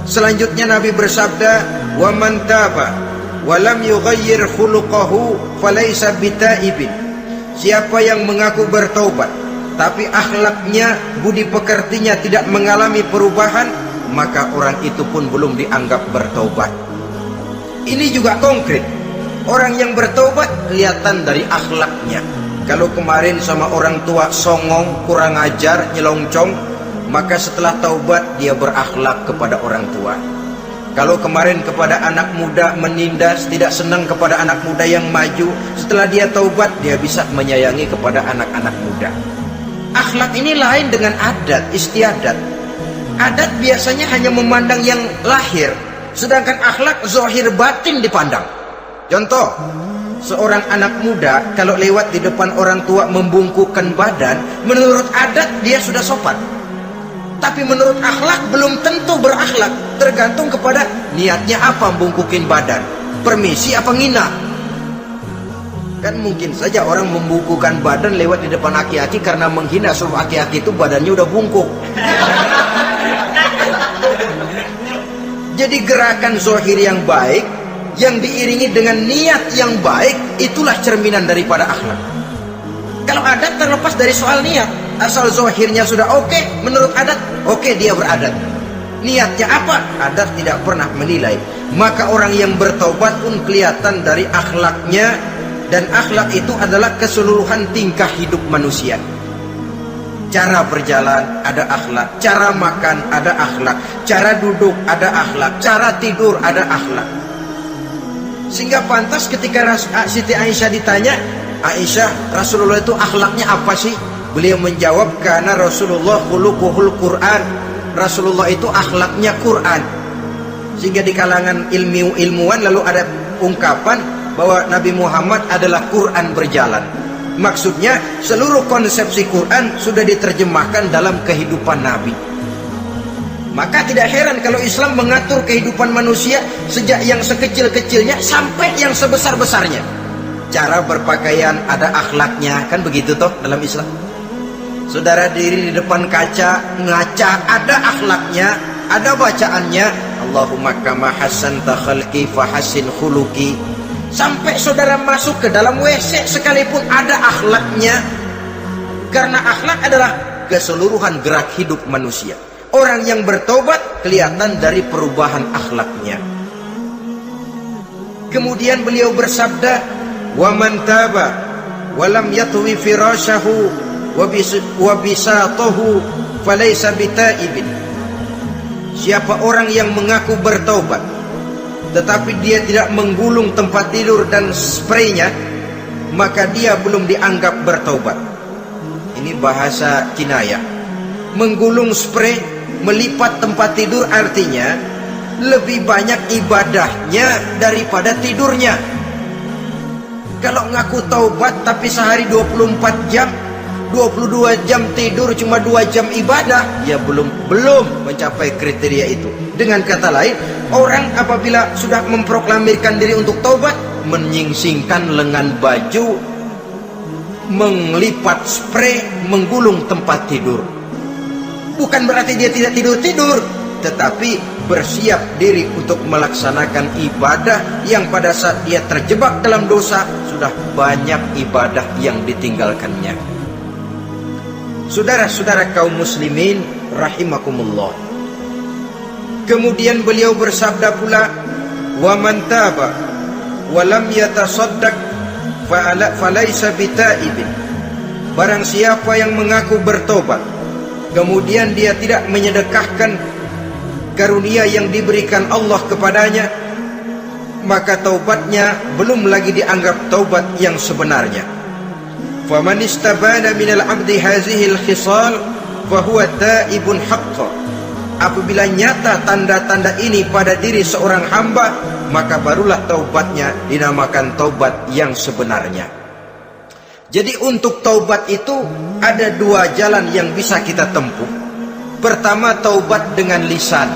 Selanjutnya Nabi bersabda, wa man taba wa lam yughayyir khuluquhu falaysa bitaibin. Siapa yang mengaku bertaubat tapi akhlaknya, budi pekertinya tidak mengalami perubahan, maka orang itu pun belum dianggap bertaubat. Ini juga konkret. Orang yang bertaubat kelihatan dari akhlaknya. Kalau kemarin sama orang tua songong, kurang ajar, nyelongcong, maka setelah taubat dia berakhlak kepada orang tua. Kalau kemarin kepada anak muda menindas, tidak senang kepada anak muda yang maju, setelah dia taubat dia bisa menyayangi kepada anak-anak muda. Akhlak ini lain dengan adat, istiadat. Adat biasanya hanya memandang yang lahir, sedangkan akhlak zahir batin dipandang. Contoh, seorang anak muda kalau lewat di depan orang tua membungkukkan badan, menurut adat dia sudah sopan. Tapi menurut akhlak belum tentu berakhlak, tergantung kepada niatnya apa membungkukin badan, permisi apa ngina. Kan mungkin saja orang membukukan badan lewat di depan aki-aki karena menghina, sebab aki-aki itu badannya udah bungkuk. Jadi gerakan zahir yang baik yang diiringi dengan niat yang baik, itulah cerminan daripada akhlak. Kalau adat terlepas dari soal niat, asal zahirnya sudah oke, menurut adat oke, dia beradat. Niatnya apa? Adat tidak pernah menilai. Maka orang yang bertaubat pun kelihatan dari akhlaknya, dan akhlak itu adalah keseluruhan tingkah hidup manusia. Cara berjalan ada akhlak, cara makan ada akhlak, cara duduk ada akhlak, cara tidur ada akhlak. Sehingga pantas ketika Siti Aisyah ditanya, Aisyah, Rasulullah itu akhlaknya apa sih? Beliau menjawab, karena Rasulullah khuluquhul Quran. Rasulullah itu akhlaknya Quran. Sehingga di kalangan ilmuwan lalu ada ungkapan bahwa Nabi Muhammad adalah Quran berjalan. Maksudnya seluruh konsepsi Quran sudah diterjemahkan dalam kehidupan Nabi. Maka tidak heran kalau Islam mengatur kehidupan manusia sejak yang sekecil-kecilnya sampai yang sebesar-besarnya. Cara berpakaian ada akhlaknya, kan begitu toh dalam Islam. Saudara diri di depan kaca, ngaca, ada akhlaknya, ada bacaannya. Allahumma kama hasanta khalqi fahassin khuluqi. Sampai saudara masuk ke dalam WC sekalipun ada akhlaknya. Karena akhlak adalah keseluruhan gerak hidup manusia. Orang yang bertobat kelihatan dari perubahan akhlaknya. Kemudian beliau bersabda, wa man taba wa lam yatwi firashahu wa bisatahu falaysa bitaibin. Siapa orang yang mengaku bertaubat tetapi dia tidak menggulung tempat tidur dan spraynya, maka dia belum dianggap bertaubat. Ini bahasa kinayah. Menggulung spray, melipat tempat tidur artinya lebih banyak ibadahnya daripada tidurnya. Kalau ngaku taubat tapi sehari 24 jam, 22 jam tidur, cuma 2 jam ibadah, ya belum mencapai kriteria itu. Dengan kata lain, orang apabila sudah memproklamirkan diri untuk taubat, menyingsingkan lengan baju, melipat spray, menggulung tempat tidur. Bukan berarti dia tidak tidur-tidur, tetapi bersiap diri untuk melaksanakan ibadah yang pada saat dia terjebak dalam dosa, sudah banyak ibadah yang ditinggalkannya. Saudara-saudara kaum muslimin rahimakumullah. Kemudian beliau bersabda pula, wa man taba wa lam yatasaddaq falaysa bitaibin. Barang siapa yang mengaku bertobat kemudian dia tidak menyedekahkan karunia yang diberikan Allah kepadanya, maka taubatnya belum lagi dianggap taubat yang sebenarnya. Faman istabana minal abdi hazihil khisal fahuwa taibun haqqan. Apabila nyata tanda-tanda ini pada diri seorang hamba, maka barulah taubatnya dinamakan taubat yang sebenarnya. Jadi untuk taubat itu ada 2 jalan yang bisa kita tempuh. Pertama, taubat dengan lisan,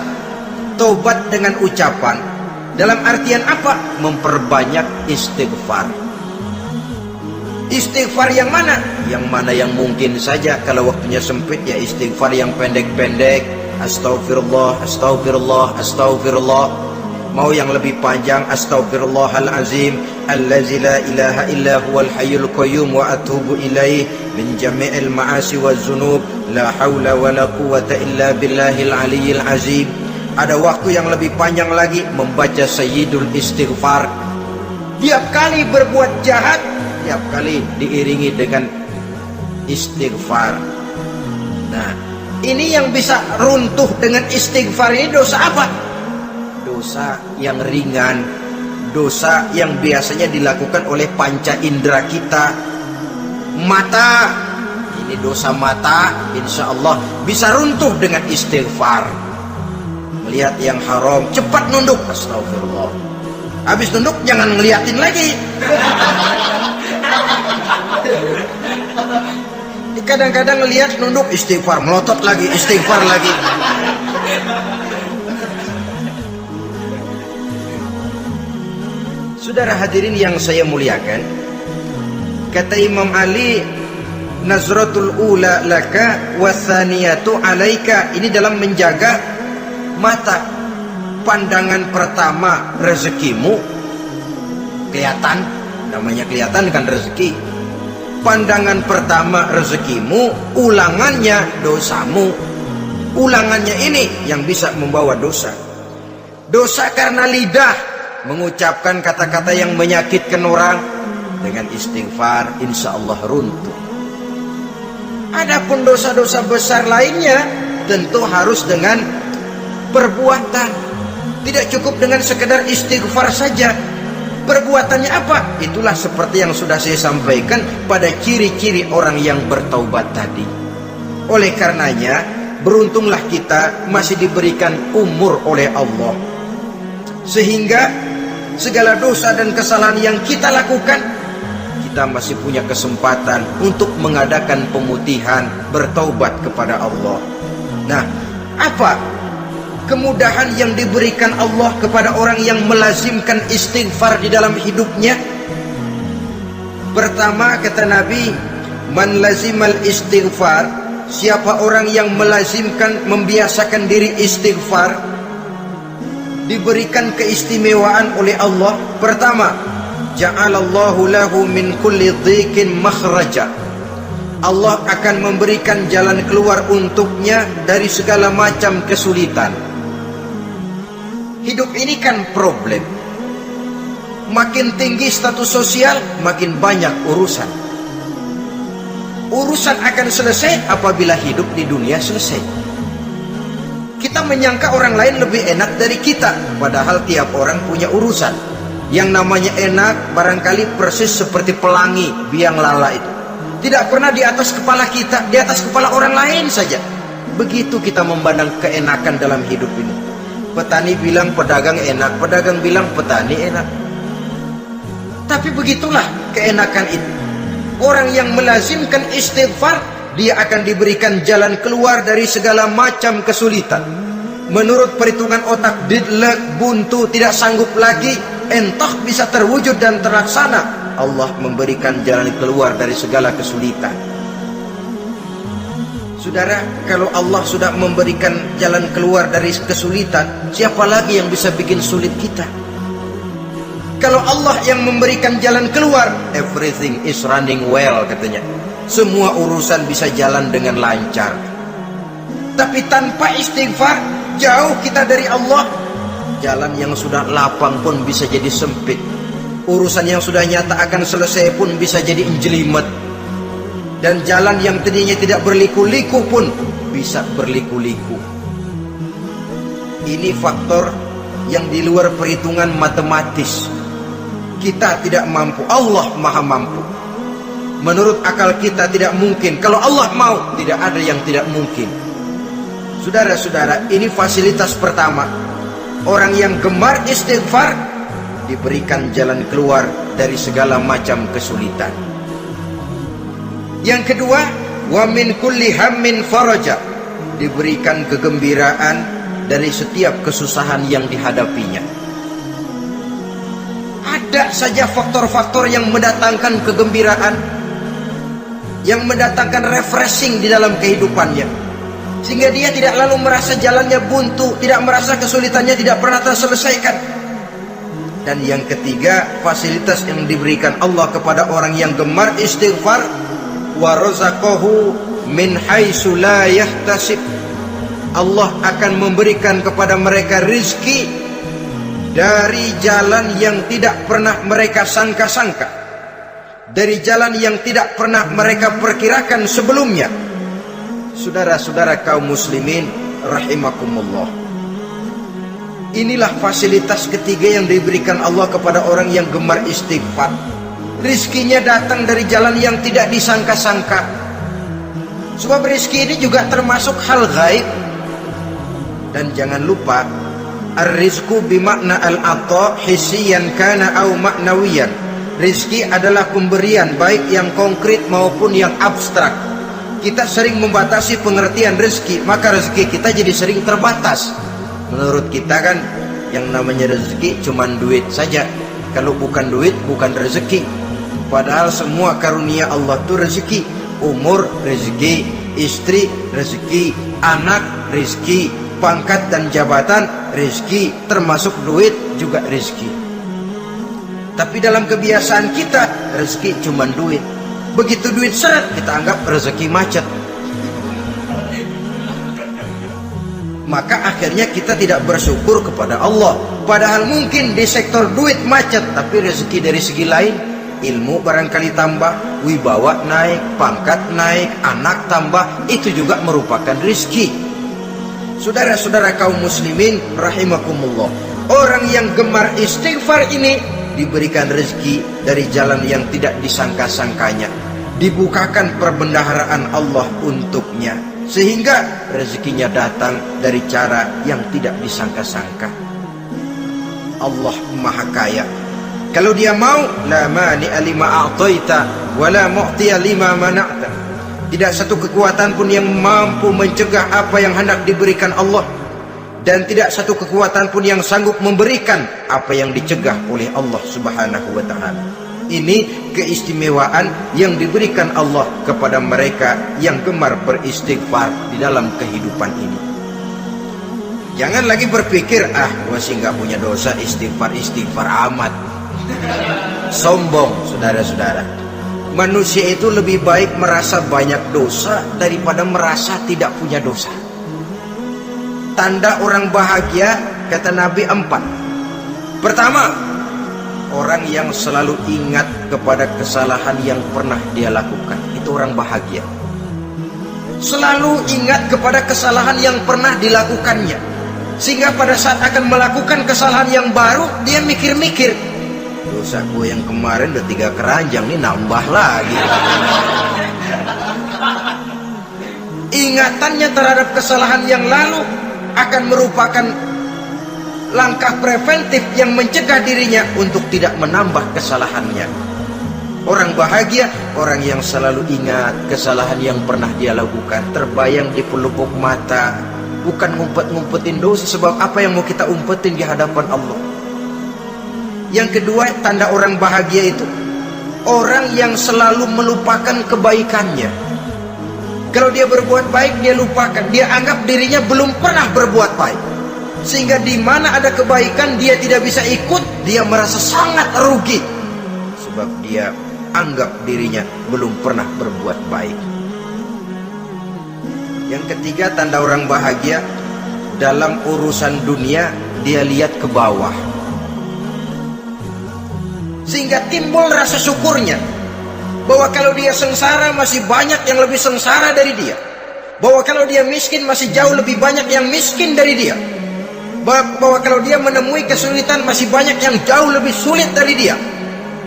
taubat dengan ucapan. Dalam artian apa? Memperbanyak istighfar. Istighfar yang mana? Yang mana yang mungkin saja. Kalau waktunya sempit, ya istighfar yang pendek-pendek. Astaghfirullah, astaghfirullah, astaghfirullah. Mau yang lebih panjang, astaghfirullahalazim allazi la ilaha illa huwal hayyul qayyum wa atubu ilaih min jami'il ma'asi waz zunub la haula wala quwwata illa billahil aliyyil azim. Ada waktu yang lebih panjang lagi, membaca sayyidul istighfar. Tiap kali berbuat jahat, tiap kali diiringi dengan istighfar. Nah, ini yang bisa runtuh dengan istighfar ini dosa apa? Dosa yang ringan, dosa yang biasanya dilakukan oleh panca indera kita. Mata, ini dosa mata, insya Allah bisa runtuh dengan istighfar. Melihat yang haram, cepat nunduk, astagfirullah. Habis nunduk jangan ngeliatin lagi. Kadang-kadang ngelihat nunduk, istighfar, melotot lagi, istighfar lagi. Saudara hadirin yang saya muliakan, Kata Imam Ali, nazratul ula laka wasaniyatu alaika. Ini dalam menjaga mata. Pandangan pertama rezekimu, kelihatan, namanya kelihatan kan rezeki. Pandangan pertama rezekimu, ulangannya dosamu. Ulangannya ini yang bisa membawa dosa. Dosa karena lidah, mengucapkan kata-kata yang menyakitkan orang. Dengan istighfar insya Allah runtuh. Adapun dosa-dosa besar lainnya tentu harus dengan perbuatan. Tidak cukup dengan sekedar istighfar saja. Perbuatannya apa? Itulah seperti yang sudah saya sampaikan pada ciri-ciri orang yang bertaubat tadi. Oleh karenanya, beruntunglah kita masih diberikan umur oleh Allah, sehingga segala dosa dan kesalahan yang kita lakukan, kita masih punya kesempatan untuk mengadakan pemutihan, bertaubat kepada Allah. Nah, apa kemudahan yang diberikan Allah kepada orang yang melazimkan istighfar di dalam hidupnya? Pertama, kata Nabi, man lazimal istighfar, siapa orang yang melazimkan, membiasakan diri istighfar, diberikan keistimewaan oleh Allah. Pertama, ja'alallahu lahu min kulli dhiqin makhraja. Allah akan memberikan jalan keluar untuknya dari segala macam kesulitan. Hidup ini kan problem. Makin tinggi status sosial, makin banyak urusan. Urusan akan selesai apabila hidup di dunia selesai. Kita menyangka orang lain lebih enak dari kita, padahal tiap orang punya urusan. Yang namanya enak barangkali persis seperti pelangi biang lala itu. Tidak pernah di atas kepala kita, di atas kepala orang lain saja. Begitu kita memandang keenakan dalam hidup ini. Petani bilang pedagang enak, pedagang bilang petani enak. Tapi begitulah keenakan itu. Orang yang melazimkan istighfar, dia akan diberikan jalan keluar dari segala macam kesulitan. Menurut perhitungan otak, didlek, buntu, tidak sanggup lagi, entah bisa terwujud dan terlaksana. Allah memberikan jalan keluar dari segala kesulitan. Saudara, kalau Allah sudah memberikan jalan keluar dari kesulitan, siapa lagi yang bisa bikin sulit kita? Kalau Allah yang memberikan jalan keluar, everything is running well katanya. Semua urusan bisa jalan dengan lancar. Tapi tanpa istighfar, jauh kita dari Allah. Jalan yang sudah lapang pun bisa jadi sempit. Urusan yang sudah nyata akan selesai pun bisa jadi menjelimet. Dan jalan yang tadinya tidak berliku-liku pun bisa berliku-liku. Ini faktor yang di luar perhitungan matematis. Kita tidak mampu, Allah maha mampu. Menurut akal kita tidak mungkin. Kalau Allah mau, tidak ada yang tidak mungkin. Saudara-saudara, ini fasilitas pertama. Orang yang gemar istighfar diberikan jalan keluar dari segala macam kesulitan. Yang kedua, wa min kulli hammin faraja, diberikan kegembiraan dari setiap kesusahan yang dihadapinya. Ada saja faktor-faktor yang mendatangkan kegembiraan, yang mendatangkan refreshing di dalam kehidupannya, sehingga dia tidak lalu merasa jalannya buntu, tidak merasa kesulitannya tidak pernah terselesaikan. Dan yang ketiga, fasilitas yang diberikan Allah kepada orang yang gemar istighfar, wa razaqahu min haitsu la yahtasib. Allah akan memberikan kepada mereka rizki dari jalan yang tidak pernah mereka sangka-sangka, dari jalan yang tidak pernah mereka perkirakan sebelumnya. Saudara-saudara kaum muslimin rahimakumullah, inilah fasilitas ketiga yang diberikan Allah kepada orang yang gemar istighfar. Rizkinya datang dari jalan yang tidak disangka-sangka. Sebab rizki ini juga termasuk hal gaib. Dan jangan lupa, ar-rizku bimakna al-ata hissiyan kana au ma'nawiyan. Rizki adalah pemberian baik yang konkret maupun yang abstrak. Kita sering membatasi pengertian rezeki, maka rezeki kita jadi sering terbatas. Menurut kita kan yang namanya rezeki cuma duit saja. Kalau bukan duit bukan rezeki. Padahal semua karunia Allah itu rezeki. Umur rezeki, istri rezeki, anak rezeki, pangkat dan jabatan rezeki, termasuk duit juga rezeki. Tapi dalam kebiasaan kita, rezeki cuma duit. Begitu duit seret, kita anggap rezeki macet. Maka akhirnya kita tidak bersyukur kepada Allah. Padahal mungkin di sektor duit macet, tapi rezeki dari segi lain, ilmu barangkali tambah, wibawa naik, pangkat naik, anak tambah, itu juga merupakan rezeki. Saudara-saudara kaum muslimin rahimakumullah, orang yang gemar istighfar ini diberikan rezeki dari jalan yang tidak disangka-sangkanya, dibukakan perbendaharaan Allah untuknya, sehingga rezekinya datang dari cara yang tidak disangka-sangka. Allah Maha Kaya. Kalau dia mau, la mani'a lima a'taita wa la mu'tiya lima mana'ta. Tidak satu kekuatan pun yang mampu mencegah apa yang hendak diberikan Allah, dan tidak satu kekuatan pun yang sanggup memberikan apa yang dicegah oleh Allah Subhanahu wa ta'ala. Ini keistimewaan yang diberikan Allah kepada mereka yang gemar beristighfar di dalam kehidupan ini. Jangan lagi berpikir, gua sih nggak punya dosa, istighfar amat. Sombong, saudara-saudara. Manusia itu lebih baik merasa banyak dosa daripada merasa tidak punya dosa. Tanda orang bahagia, kata Nabi, 4. Pertama, orang yang selalu ingat kepada kesalahan yang pernah dia lakukan. Itu orang bahagia. Selalu ingat kepada kesalahan yang pernah dilakukannya, sehingga pada saat akan melakukan kesalahan yang baru, dia mikir-mikir, dosa gue yang kemarin udah 3 keranjang, nih nambah lagi. Ingatannya terhadap kesalahan yang lalu akan merupakan langkah preventif yang mencegah dirinya untuk tidak menambah kesalahannya. Orang bahagia, orang yang selalu ingat kesalahan yang pernah dia lakukan, terbayang di pelupuk mata, bukan ngumpet-ngumpetin dosa. Sebab apa yang mau kita umpetin di hadapan Allah? Yang kedua, tanda orang bahagia itu orang yang selalu melupakan kebaikannya. Kalau dia berbuat baik, dia lupakan. Dia anggap dirinya belum pernah berbuat baik, sehingga di mana ada kebaikan dia tidak bisa ikut. Dia merasa sangat rugi, sebab dia anggap dirinya belum pernah berbuat baik. Yang ketiga, tanda orang bahagia, dalam urusan dunia dia lihat ke bawah, sehingga timbul rasa syukurnya, bahwa kalau dia sengsara masih banyak yang lebih sengsara dari dia, bahwa kalau dia miskin masih jauh lebih banyak yang miskin dari dia, bahwa kalau dia menemui kesulitan masih banyak yang jauh lebih sulit dari dia.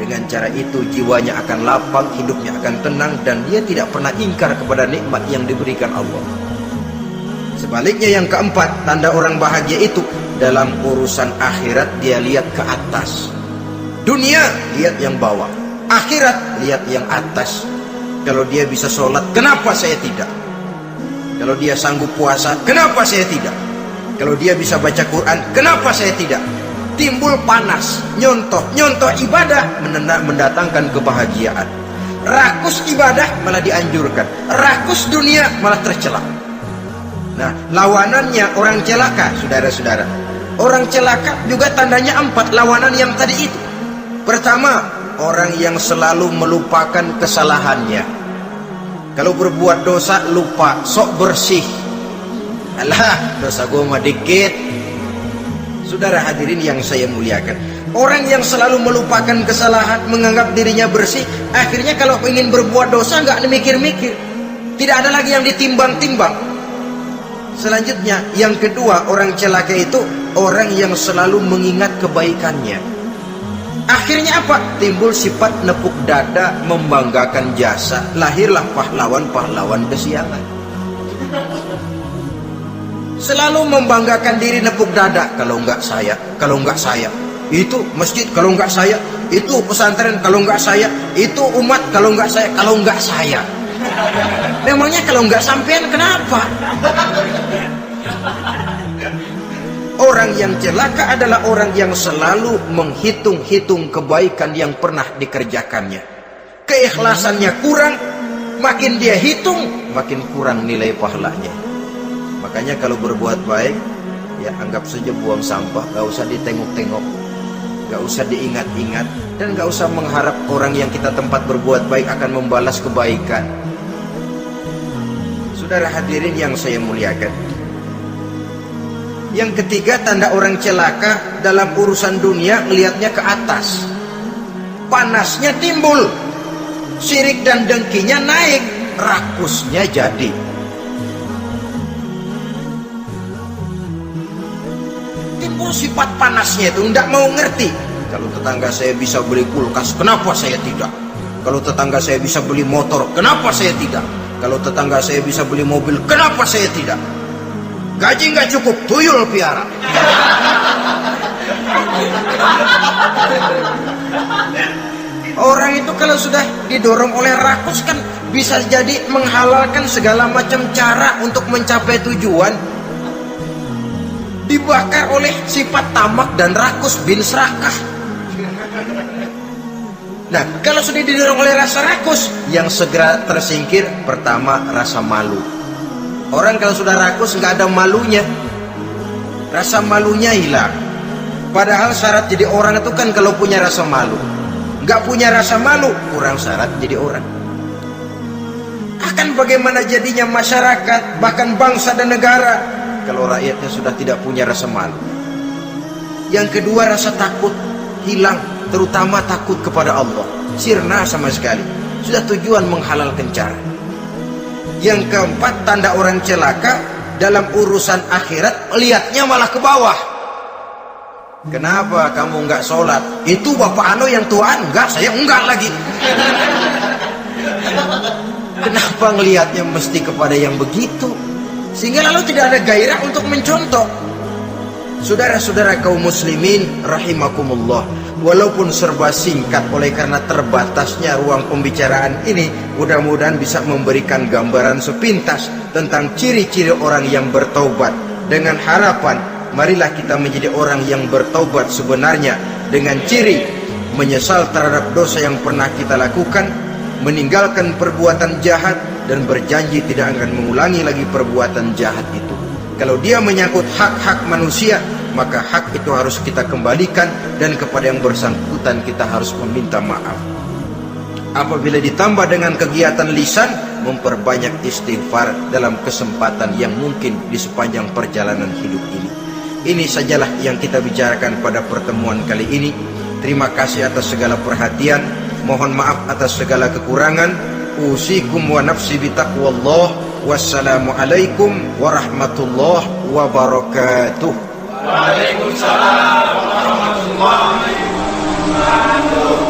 Dengan cara itu jiwanya akan lapang, hidupnya akan tenang, dan dia tidak pernah ingkar kepada nikmat yang diberikan Allah. Sebaliknya, yang keempat, tanda orang bahagia itu dalam urusan akhirat dia lihat ke atas. Dunia lihat yang bawah, akhirat lihat yang atas. Kalau dia bisa sholat, kenapa saya tidak? Kalau dia sanggup puasa, kenapa saya tidak? Kalau dia bisa baca Quran, kenapa saya tidak? Timbul panas, nyontoh ibadah mendatangkan kebahagiaan. Rakus ibadah malah dianjurkan, rakus dunia malah tercela. Nah, lawanannya orang celaka, saudara-saudara. Orang celaka juga tandanya 4, lawanan yang tadi itu. Pertama, orang yang selalu melupakan kesalahannya. Kalau berbuat dosa lupa, sok bersih. Alah, dosa gue mah dikit. Saudara hadirin yang saya muliakan, orang yang selalu melupakan kesalahan, menganggap dirinya bersih, akhirnya kalau ingin berbuat dosa nggak mikir-mikir, tidak ada lagi yang ditimbang-timbang. Selanjutnya, yang kedua, orang celaka itu orang yang selalu mengingat kebaikannya. Akhirnya apa? Timbul sifat nepuk dada, membanggakan jasa, lahirlah pahlawan-pahlawan kesiangan. Selalu membanggakan diri, nepuk dada, kalau enggak saya, itu masjid, kalau enggak saya, itu pesantren, kalau enggak saya, itu umat, kalau enggak saya. Memangnya kalau enggak sampean kenapa? Orang yang celaka adalah orang yang selalu menghitung-hitung kebaikan yang pernah dikerjakannya. keikhlasannya kurang, makin dia hitung, makin kurang nilai pahalanya. Makanya kalau berbuat baik, ya anggap saja buang sampah, gak usah ditengok-tengok, gak usah diingat-ingat, dan gak usah mengharap orang yang kita tempat berbuat baik akan membalas kebaikan. Saudara hadirin yang saya muliakan, yang ketiga, tanda orang celaka dalam urusan dunia, ngelihatnya ke atas, panasnya timbul, syirik dan dengkinya naik, rakusnya jadi. Timbul sifat panasnya itu, tidak mau ngerti. Kalau tetangga saya bisa beli kulkas, kenapa saya tidak? Kalau tetangga saya bisa beli motor, kenapa saya tidak? Kalau tetangga saya bisa beli mobil, kenapa saya tidak? Gaji nggak cukup, tuyul piara. Orang itu kalau sudah didorong oleh rakus kan bisa jadi menghalalkan segala macam cara untuk mencapai tujuan. Dibakar oleh sifat tamak dan rakus bin serakah. Nah, kalau sudah didorong oleh rasa rakus, yang segera tersingkir pertama rasa malu. Orang kalau sudah rakus nggak ada malunya, rasa malunya hilang. Padahal syarat jadi orang itu kan kalau punya rasa malu. Nggak punya rasa malu, kurang syarat jadi orang. Akan bagaimana jadinya masyarakat, bahkan bangsa dan negara, kalau rakyatnya sudah tidak punya rasa malu. Yang kedua, rasa takut hilang, terutama takut kepada Allah. Sirna sama sekali, sudah tujuan menghalalkan cara. Yang keempat, tanda orang celaka dalam urusan akhirat, lihatnya malah ke bawah. Kenapa kamu enggak sholat? Itu bapak anu yang tuaan, enggak, saya enggak lagi. Kenapa ngelihatnya mesti kepada yang begitu? Sehingga lalu tidak ada gairah untuk mencontoh. Saudara-saudara kaum muslimin rahimakumullah, walaupun serba singkat oleh karena terbatasnya ruang pembicaraan ini, mudah-mudahan bisa memberikan gambaran sepintas tentang ciri-ciri orang yang bertaubat. Dengan harapan, marilah kita menjadi orang yang bertaubat sebenarnya, dengan ciri menyesal terhadap dosa yang pernah kita lakukan, meninggalkan perbuatan jahat, dan berjanji tidak akan mengulangi lagi perbuatan jahat itu. Kalau dia menyangkut hak-hak manusia, maka hak itu harus kita kembalikan, dan kepada yang bersangkutan kita harus meminta maaf. Apabila ditambah dengan kegiatan lisan, memperbanyak istighfar dalam kesempatan yang mungkin di sepanjang perjalanan hidup ini. Ini sajalah yang kita bicarakan pada pertemuan kali ini. Terima kasih atas segala perhatian, mohon maaf atas segala kekurangan. Usikum wa nafsi bitaqwallah. Wassalamualaikum warahmatullahi wabarakatuh. Waalaikumsalam warahmatullahi wabarakatuh.